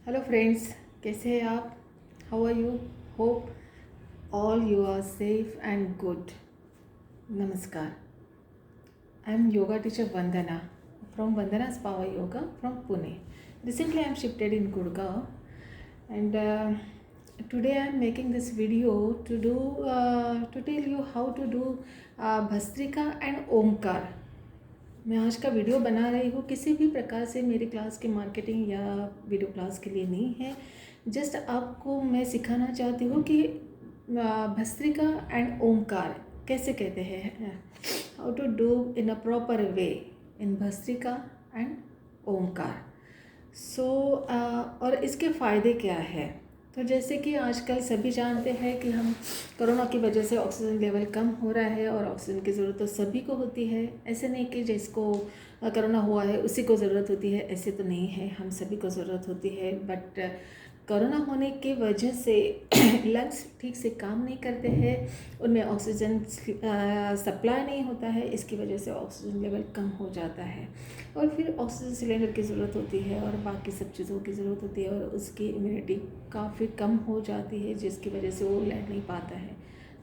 Hello friends, कैसे हैं आप? How are you? Hope all you are safe and good. नमस्कार. I am yoga teacher Vandana from Vandana's Power Yoga from Pune. Recently I am shifted in Gurgaon, and today I am making this video to tell you how to do Bhastrika and Omkar. मैं आज का video बना रही हूँ किसी भी प्रकार से मेरी क्लास की मार्केटिंग या वीडियो क्लास के लिए नहीं है. जस्ट आपको मैं सिखाना चाहती हूँ कि भस्त्रिका एंड ओमकार कैसे कहते हैं, how to do in a proper way in Bhastrika and Omkar. So और इसके फ़ायदे क्या है. तो जैसे कि आजकल सभी जानते हैं कि हम कोरोना की वजह से ऑक्सीजन लेवल कम हो रहा है और ऑक्सीजन की ज़रूरत तो सभी को होती है. ऐसे नहीं कि जिसको कोरोना हुआ है उसी को ज़रूरत होती है, ऐसे तो नहीं है, हम सभी को ज़रूरत होती है. बट कोरोना होने की वजह से लंग्स ठीक से काम नहीं करते हैं, उनमें ऑक्सीजन सप्लाई नहीं होता है. इसकी वजह से ऑक्सीजन लेवल कम हो जाता है और फिर ऑक्सीजन सिलेंडर की ज़रूरत होती है और बाकी सब चीज़ों की ज़रूरत होती है और उसकी इम्यूनिटी काफ़ी कम हो जाती है, जिसकी वजह से वो लड़ नहीं पाता है.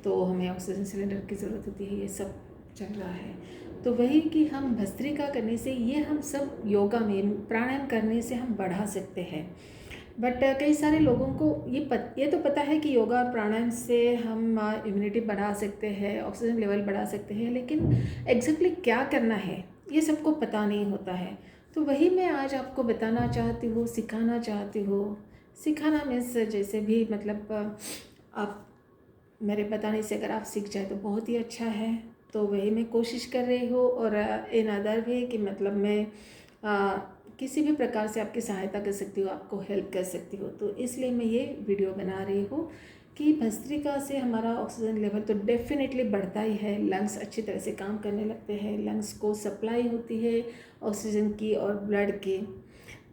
तो हमें ऑक्सीजन सिलेंडर की ज़रूरत होती है. ये सब चल रहा है. तो वही कि हम भस्त्रिका करने से, ये हम सब योगा में प्राणायाम करने से हम बढ़ा सकते हैं. बट कई सारे लोगों को ये तो पता है कि योगा और प्राणायाम से हम इम्यूनिटी बढ़ा सकते हैं, ऑक्सीजन लेवल बढ़ा सकते हैं, लेकिन एग्जैक्टली क्या करना है ये सबको पता नहीं होता है. तो वही मैं आज आपको बताना चाहती हूँ, सिखाना चाहती हूँ. सिखाना मीन्स जैसे भी मतलब आप मेरे बताने से अगर आप सीख जाए तो बहुत ही अच्छा है. तो वही मैं कोशिश कर रही हूँ और इन अदर भी कि मतलब मैं किसी भी प्रकार से आपकी सहायता कर सकती हूँ, आपको हेल्प कर सकती हूँ. तो इसलिए मैं ये वीडियो बना रही हूँ कि भस्त्रिका से हमारा ऑक्सीजन लेवल तो डेफिनेटली बढ़ता ही है. लंग्स अच्छी तरह से काम करने लगते हैं, लंग्स को सप्लाई होती है ऑक्सीजन की और ब्लड की.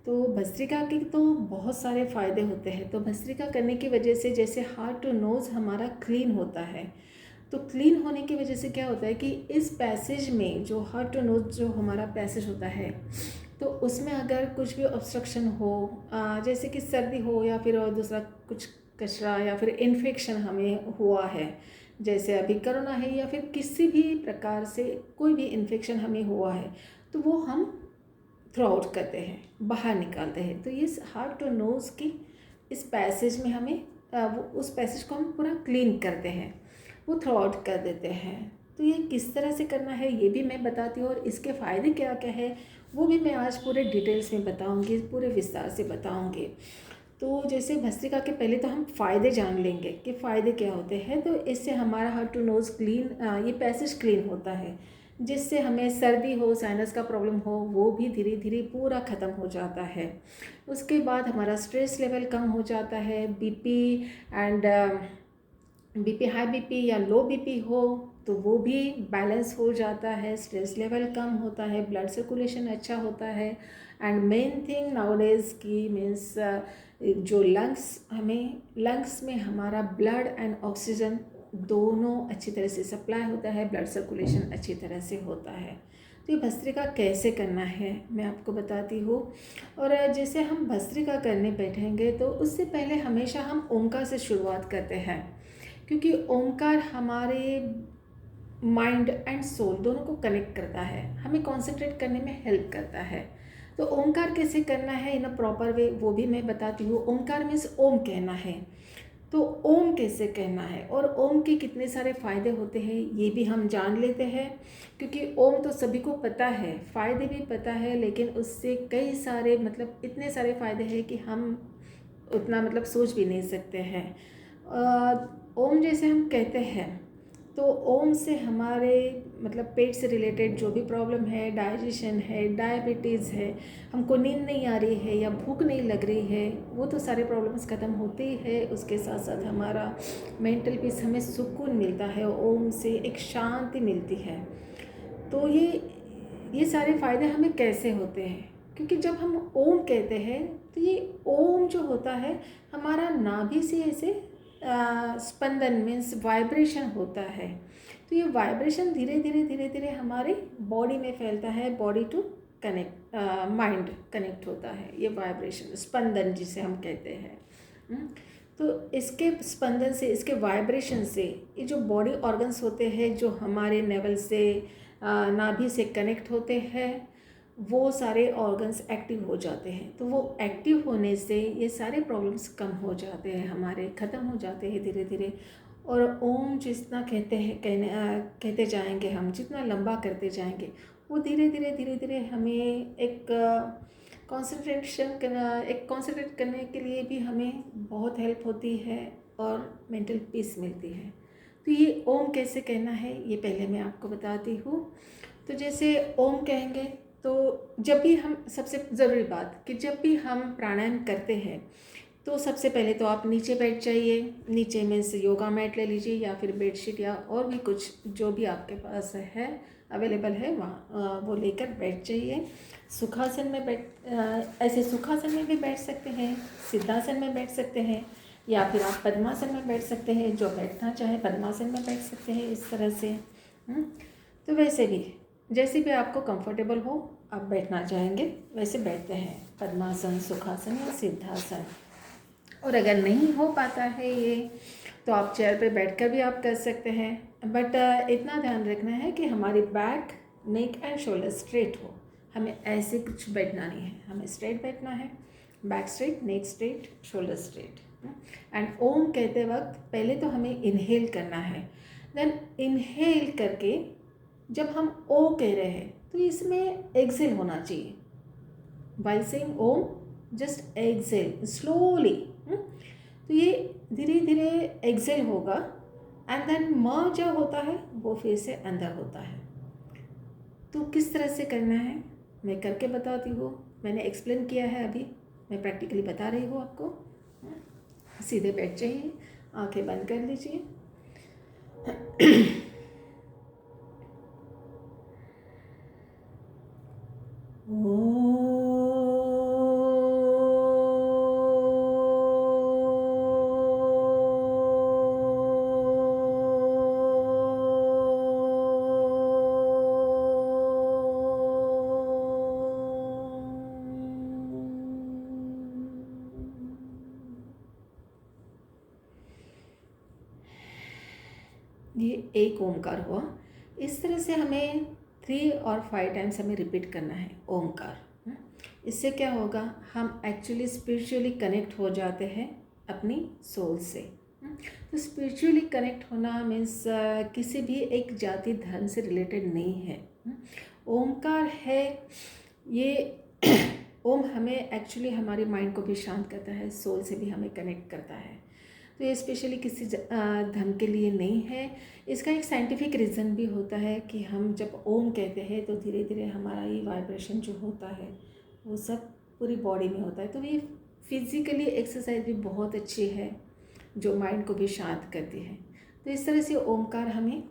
तो भस्त्रिका के तो बहुत सारे फ़ायदे होते हैं. तो भस्त्रिका करने की वजह से जैसे हार्ट टू नोज़ हमारा क्लीन होता है. तो क्लीन होने की वजह से क्या होता है कि इस पैसेज में जो हार्ट टू नोज़ जो हमारा पैसेज होता है, तो उसमें अगर कुछ भी ऑब्स्ट्रक्शन हो, जैसे कि सर्दी हो या फिर और दूसरा कुछ कचरा या फिर इन्फेक्शन हमें हुआ है, जैसे अभी कोरोना है या फिर किसी भी प्रकार से कोई भी इन्फेक्शन हमें हुआ है, तो वो हम थ्रो आउट करते हैं, बाहर निकालते हैं. तो ये हार्ट टू नोज़ की इस पैसेज में हमें वो उस पैसेज को हम पूरा क्लीन करते हैं, वो थ्रो आउट कर देते हैं. तो ये किस तरह से करना है ये भी मैं बताती हूँ और इसके फ़ायदे क्या क्या है वो भी मैं आज पूरे डिटेल्स में बताऊँगी, पूरे विस्तार से बताऊँगी. तो जैसे भस्त्रिका के पहले तो हम फ़ायदे जान लेंगे कि फ़ायदे क्या होते हैं. तो इससे हमारा हार्ट टू नोज़ क्लीन, ये पैसेज क्लीन होता है, जिससे हमें सर्दी हो, साइनस का प्रॉब्लम हो, वो भी धीरे धीरे पूरा ख़त्म हो जाता है. उसके बाद हमारा स्ट्रेस लेवल कम हो जाता है. BP and BP, high BP या लो बीपी हो तो वो भी बैलेंस हो जाता है, स्ट्रेस लेवल कम होता है, ब्लड सर्कुलेशन अच्छा होता है. एंड मेन थिंग नाउडेज की मीन्स जो लंग्स में हमारा ब्लड एंड ऑक्सीजन दोनों अच्छी तरह से सप्लाई होता है, ब्लड सर्कुलेशन अच्छी तरह से होता है. तो ये भस्त्रिका कैसे करना है मैं आपको बताती हूँ. और जैसे हम भस्त्रिका करने बैठेंगे तो उससे पहले हमेशा हम ओमकार से शुरुआत करते हैं, क्योंकि ओमकार हमारे माइंड एंड सोल दोनों को कनेक्ट करता है, हमें कॉन्सेंट्रेट करने में हेल्प करता है. तो ओमकार कैसे करना है इन अ प्रॉपर वे वो भी मैं बताती हूँ. ओमकार मीन्स ओम कहना है. तो ओम कैसे कहना है और ओम के कितने सारे फ़ायदे होते हैं ये भी हम जान लेते हैं, क्योंकि ओम तो सभी को पता है, फ़ायदे भी पता है, लेकिन उससे कई सारे मतलब इतने सारे फ़ायदे हैं कि हम उतना मतलब सोच भी नहीं सकते हैं. ओम जैसे हम कहते हैं तो ओम से हमारे मतलब पेट से रिलेटेड जो भी प्रॉब्लम है, डाइजेशन है, डायबिटीज़ है, हमको नींद नहीं आ रही है या भूख नहीं लग रही है, वो तो सारे प्रॉब्लम्स ख़त्म होते ही है. उसके साथ साथ हमारा मेंटल पीस, हमें सुकून मिलता है, ओम से एक शांति मिलती है. तो ये सारे फ़ायदे हमें कैसे होते हैं, क्योंकि जब हम ओम कहते हैं तो ये ओम जो होता है हमारा नाभि से ऐसे स्पंदन मीन्स वाइब्रेशन होता है. तो ये वाइब्रेशन धीरे धीरे धीरे धीरे हमारे बॉडी में फैलता है, body to connect, mind connect होता है। ये वाइब्रेशन, स्पंदन जिसे हम कहते हैं। तो इसके स्पंदन से, इसके वाइब्रेशन से ये जो बॉडी ऑर्गन्स होते हैं जो हमारे नेवल से, नाभि से कनेक्ट होते हैं, वो सारे ऑर्गन्स एक्टिव हो जाते हैं। तो वो एक्टिव होने से ये सारे प्रॉब्लम्स कम हो जाते हैं, हमारे ख़त्म हो जाते हैं धीरे धीरे। और ओम जितना कहते जाएंगे हम, जितना लंबा करते जाएंगे, वो धीरे धीरे धीरे धीरे हमें एक कॉन्सेंट्रेट करने के लिए भी हमें बहुत हेल्प होती है और मेंटल पीस मिलती है। तो ये ओम कैसे कहना है ये पहले मैं आपको बताती हूँ। तो जैसे ओम कहेंगे तो जब भी हम, सबसे ज़रूरी बात कि जब भी हम प्राणायाम करते हैं तो सबसे पहले तो आप नीचे बैठ जाइए। नीचे में से योगा मैट ले लीजिए या फिर बेडशीट या और भी कुछ जो भी आपके पास है, अवेलेबल है, वहाँ वो लेकर बैठ जाइए। सुखासन में ऐसे सुखासन में भी बैठ सकते हैं, सिद्धासन में बैठ सकते हैं, या फिर आप पद्मासन में बैठ सकते हैं। जो बैठना चाहे पद्मासन में बैठ सकते हैं, इस तरह से। तो वैसे भी जैसे भी आपको कंफर्टेबल हो, आप बैठना चाहेंगे वैसे बैठते हैं, पद्मासन, सुखासन या सिद्धासन। और अगर नहीं हो पाता है ये, तो आप चेयर पे बैठकर भी आप कर सकते हैं। बट इतना ध्यान रखना है कि हमारी back, neck and shoulder straight हो। हमें ऐसे कुछ बैठना नहीं है, हमें स्ट्रेट बैठना है। Back straight, neck straight, shoulder straight. And Om कहते वक्त पहले तो हमें इनहेल करना है। देन इनहेल करके जब हम ओ कह रहे हैं तो इसमें एक्सेल होना चाहिए। By saying Om, just exhale slowly. तो ये धीरे धीरे एक्सेल होगा एंड देन म जो होता है वो फिर से अंदर होता है। तो किस तरह से करना है मैं करके बताती हूँ। मैंने एक्सप्लेन किया है अभी, मैं प्रैक्टिकली बता रही हूँ आपको। सीधे बैठ जाइए, आंखें बंद कर लीजिए। ये एक ओमकार हुआ। इस तरह से हमें 3 और 5 टाइम्स हमें रिपीट करना है ओमकार। इससे क्या होगा, हम एक्चुअली स्पिरिचुअली कनेक्ट हो जाते हैं अपनी सोल से। तो स्पिरिचुअली कनेक्ट होना मीन्स किसी भी एक जाति धर्म से रिलेटेड नहीं है। ओमकार है ये ओम हमें एक्चुअली हमारे माइंड को भी शांत करता है, सोल से भी हमें कनेक्ट करता है। तो ये स्पेशली किसी धर्म के लिए नहीं है। इसका एक साइंटिफिक रीज़न भी होता है कि हम जब ओम कहते हैं तो धीरे धीरे हमारा ये वाइब्रेशन जो होता है वो सब पूरी बॉडी में होता है। तो ये फिज़िकली एक्सरसाइज भी बहुत अच्छी है जो माइंड को भी शांत करती है। तो इस तरह से ओमकार हमें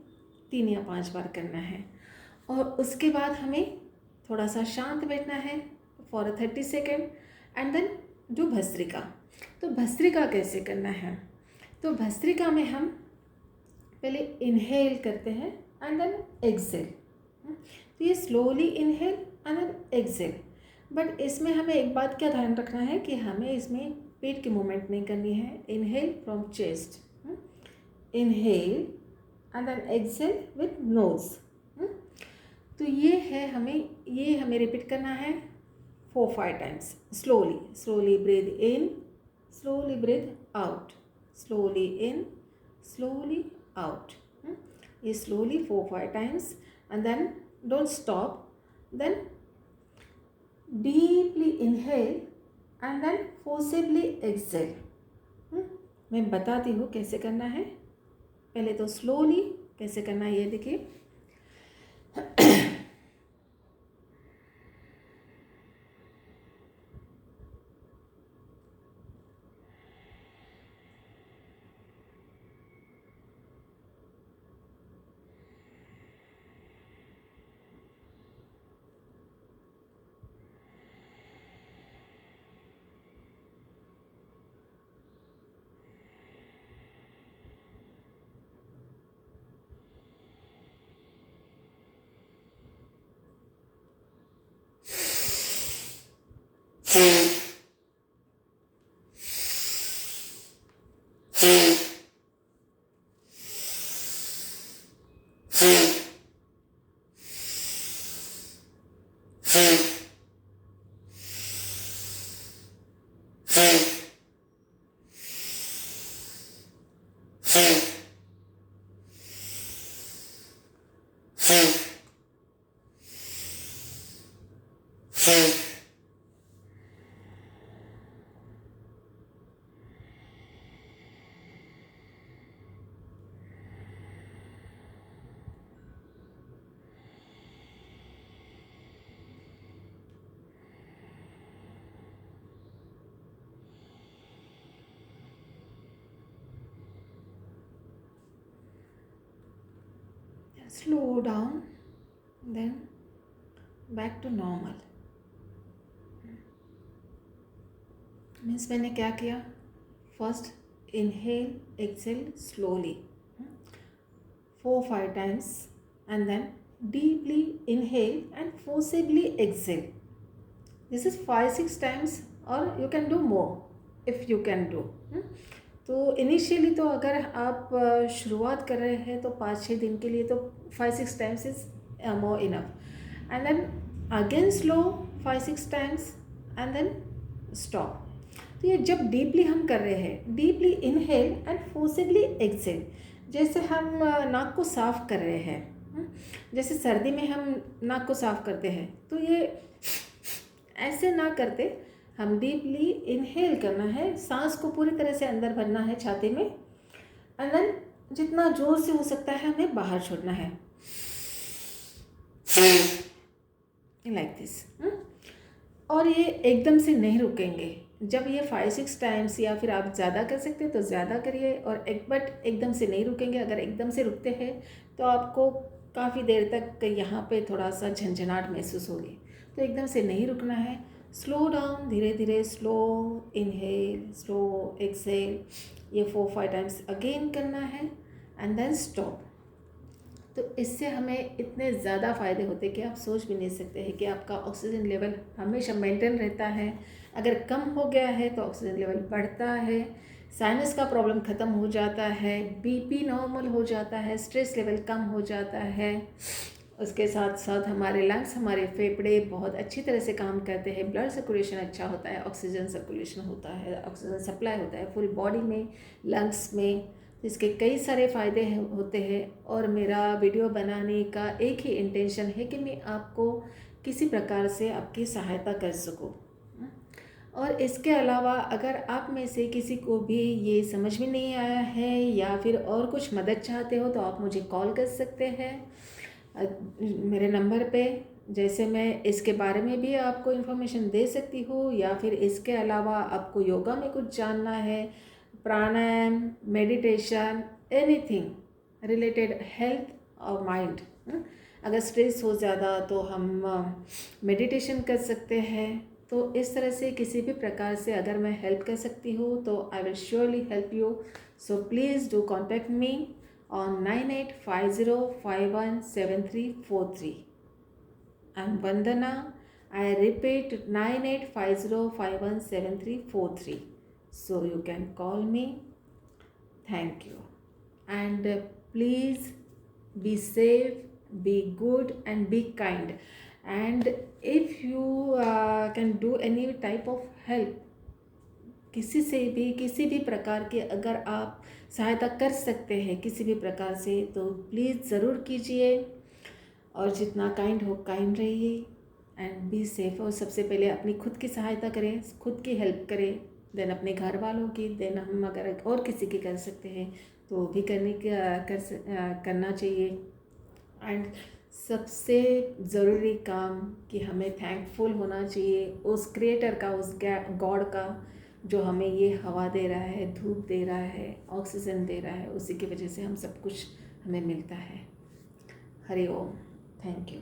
3 या 5 बार करना है। और उसके बाद हमें थोड़ा सा शांत बैठना है फॉर 30 सेकेंड। एंड देन जो भस्त्रिका, तो भस्त्रिका कैसे करना है, तो भस्त्रिका में हम पहले इनहेल करते हैं एंड देन एक्सेल। तो ये slowly inhale and then exhale. But इसमें हमें एक बात क्या ध्यान रखना है कि हमें इसमें पेट की मूवमेंट नहीं करनी है। Inhale from chest, inhale and then exhale with nose. तो ये हमें रिपीट करना है 4-5 times. Slowly breathe in, slowly breathe out, slowly in, slowly out. ये slowly 4-5 times and then don't stop. Then deeply inhale and then forcibly exhale. मैं बताती हूँ कैसे करना है। पहले तो slowly कैसे करना है ये देखिए। Slow down, then back to normal. Means मैंने क्या किया, first inhale exhale slowly 4-5 times and then deeply inhale and forcibly exhale. This is 5-6 times or you can do more if you can do. तो initially तो अगर आप शुरुआत कर रहे हैं तो 5-6 दिन के लिए तो 5-6 times is more enough, and then again slow 5-6 times and then stop. तो ये जब डीपली हम कर रहे हैं, deeply inhale and forcibly exhale, जैसे हम नाक को साफ़ कर रहे हैं, जैसे सर्दी में हम नाक को साफ़ करते हैं, तो ये ऐसे ना करते, हम डीपली इनहेल करना है, सांस को पूरी तरह से अंदर भरना है छाती में, एंड देन जितना जोर से हो सकता है हमें बाहर छोड़ना है, लाइक दिस. और ये एकदम से नहीं रुकेंगे. जब ये 5-6 टाइम्स या फिर आप ज़्यादा कर सकते हैं तो ज़्यादा करिए, और बट एकदम से नहीं रुकेंगे. अगर एकदम से रुकते हैं तो आपको काफ़ी देर तक यहाँ पे थोड़ा सा झंझनाहट महसूस होगी. तो एकदम से नहीं रुकना है. स्लो डाउन, धीरे धीरे स्लो इनहेल, स्लो एक्सेल, ये 4-5 टाइम्स अगेन करना है एंड देन स्टॉप. तो इससे हमें इतने ज़्यादा फ़ायदे होते हैं कि आप सोच भी नहीं सकते हैं कि आपका ऑक्सीजन लेवल हमेशा मेंटेन रहता है. अगर कम हो गया है तो ऑक्सीजन लेवल बढ़ता है, साइनस का प्रॉब्लम ख़त्म हो जाता है, बीपी नॉर्मल हो जाता है, स्ट्रेस लेवल कम हो जाता है. उसके साथ साथ हमारे लंग्स, हमारे फेफड़े बहुत अच्छी तरह से काम करते हैं, ब्लड सर्कुलेशन अच्छा होता है, ऑक्सीजन सर्कुलेशन होता है, ऑक्सीजन सप्लाई होता है फुल बॉडी में, लंग्स में. तो इसके कई सारे फ़ायदे होते हैं. और मेरा वीडियो बनाने का एक ही इंटेंशन है कि मैं आपको किसी प्रकार से आपकी सहायता कर सकूं. और इसके अलावा अगर आप में से किसी को भी ये समझ में नहीं आया है या फिर और कुछ मदद चाहते हो तो आप मुझे कॉल कर सकते हैं मेरे नंबर पे. जैसे मैं इसके बारे में भी आपको इन्फॉर्मेशन दे सकती हूँ, या फिर इसके अलावा आपको योगा में कुछ जानना है, प्राणायाम, मेडिटेशन, एनीथिंग रिलेटेड हेल्थ और माइंड. अगर स्ट्रेस हो ज़्यादा तो हम मेडिटेशन कर सकते हैं. तो इस तरह से किसी भी प्रकार से अगर मैं हेल्प कर सकती हूँ तो I will surely help you. So please do contact me on 9850517343. I'm Vandana. I repeat 9850517343. So you can call me. Thank you. And please be safe, be good and be kind. And if you can do any type of help, किसी से भी किसी भी प्रकार के अगर आप सहायता कर सकते हैं किसी भी प्रकार से तो प्लीज़ ज़रूर कीजिए. और जितना काइंड हो काइंड रहिए एंड बी सेफ. और सबसे पहले अपनी खुद की सहायता करें, खुद की हेल्प करें, देन अपने घर वालों की, देन हम अगर और किसी की कर सकते हैं तो वो भी करना चाहिए. एंड सबसे ज़रूरी काम कि हमें थैंकफुल होना चाहिए उस क्रिएटर का, उस गॉड का जो हमें ये हवा दे रहा है, धूप दे रहा है, ऑक्सीजन दे रहा है. उसी की वजह से हम सब कुछ हमें मिलता है. हरि ओम. Thank you.